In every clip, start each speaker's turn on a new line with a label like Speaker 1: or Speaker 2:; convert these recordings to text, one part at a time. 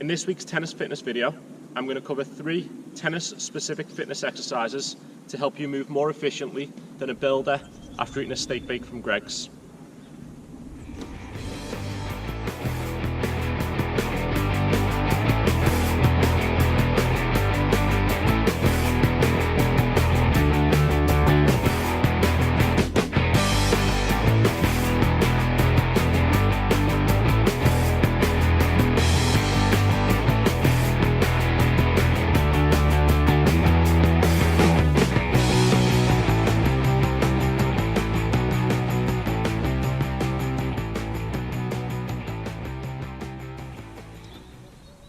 Speaker 1: In this week's tennis fitness video, I'm going to cover 3 tennis-specific fitness exercises to help you move more efficiently than a builder after eating a steak bake from Greg's.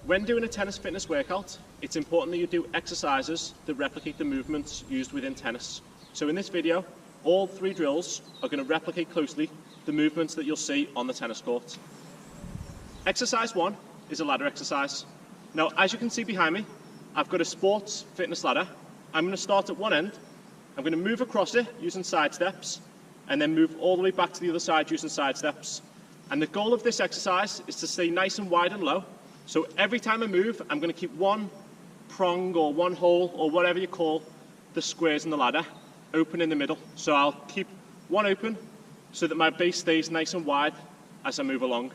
Speaker 1: When doing a tennis fitness workout, it's important that you do exercises that replicate the movements used within tennis. So in this video, all 3 drills are going to replicate closely the movements that you'll see on the tennis court. Exercise 1 is a ladder exercise. Now, as you can see behind me, I've got a sports fitness ladder. I'm going to start at one end, I'm going to move across it using side steps, and then move all the way back to the other side using side steps. And the goal of this exercise is to stay nice and wide and low. So every time I move, I'm going to keep one prong or one hole or whatever you call the squares in the ladder open in the middle. So I'll keep one open so that my base stays nice and wide as I move along.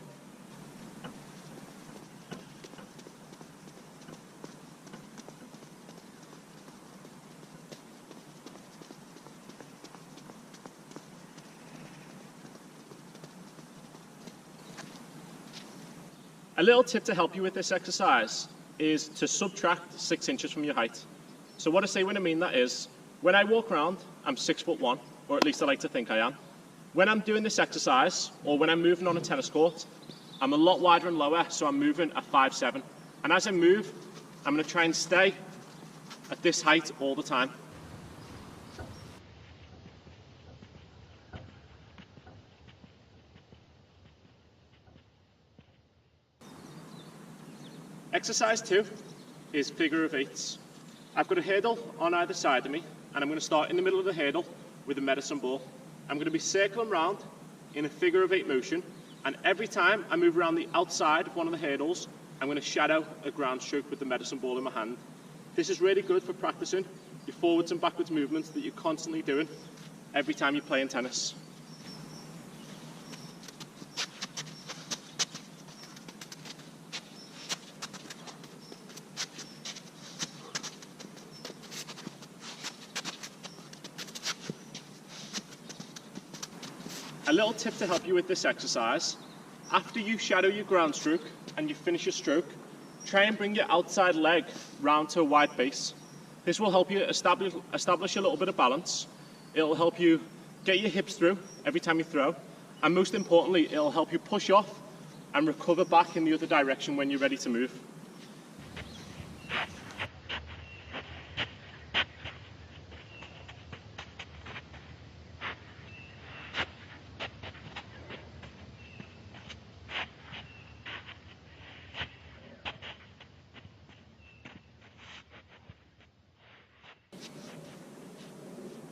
Speaker 1: A little tip to help you with this exercise is to subtract 6 inches from your height. So what I say when I mean that is, when I walk around, I'm 6'1", or at least I like to think I am. When I'm doing this exercise, or when I'm moving on a tennis court, I'm a lot wider and lower, so I'm moving at 5'7". And as I move, I'm going to try and stay at this height all the time. Exercise 2 is figure of 8s. I've got a hurdle on either side of me, and I'm going to start in the middle of the hurdle with a medicine ball. I'm going to be circling around in a figure of 8 motion, and every time I move around the outside of one of the hurdles, I'm going to shadow a ground stroke with the medicine ball in my hand. This is really good for practicing your forwards and backwards movements that you're constantly doing every time you're playing tennis. A little tip to help you with this exercise: after you shadow your ground stroke and you finish your stroke, try and bring your outside leg round to a wide base. This will help you establish a little bit of balance. It'll help you get your hips through every time you throw, and most importantly, it'll help you push off and recover back in the other direction when you're ready to move.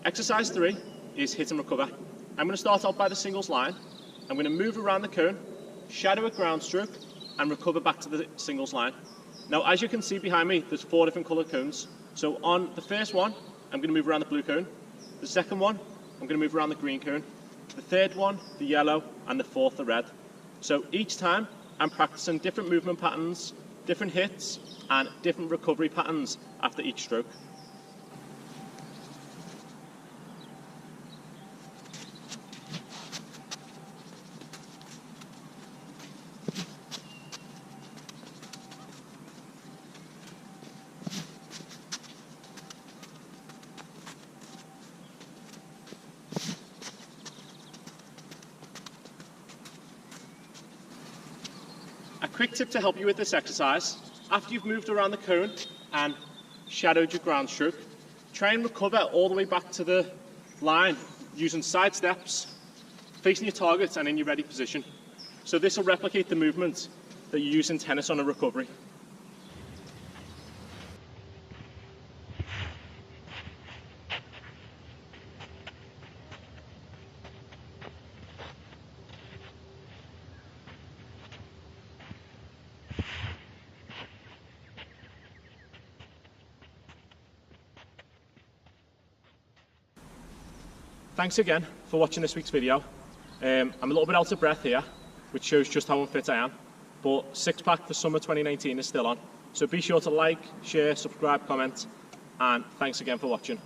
Speaker 1: Exercise 3 is hit and recover. I'm going to start out by the singles line. I'm going to move around the cone, shadow a ground stroke, and recover back to the singles line. Now, as you can see behind me, there's 4 different coloured cones. So on the first one, I'm going to move around the blue cone. The second one, I'm going to move around the green cone. The third one, the yellow, and the fourth, the red. So each time, I'm practicing different movement patterns, different hits, and different recovery patterns after each stroke. A quick tip to help you with this exercise: after you've moved around the cone and shadowed your ground stroke, try and recover all the way back to the line using side steps, facing your target and in your ready position. So this will replicate the movement that you use in tennis on a recovery. thanks again for watching this week's video. I'm a little bit out of breath here, which shows just how unfit I am, but six pack for summer 2019 is still on. So be sure to like, share, subscribe, comment, and thanks again for watching.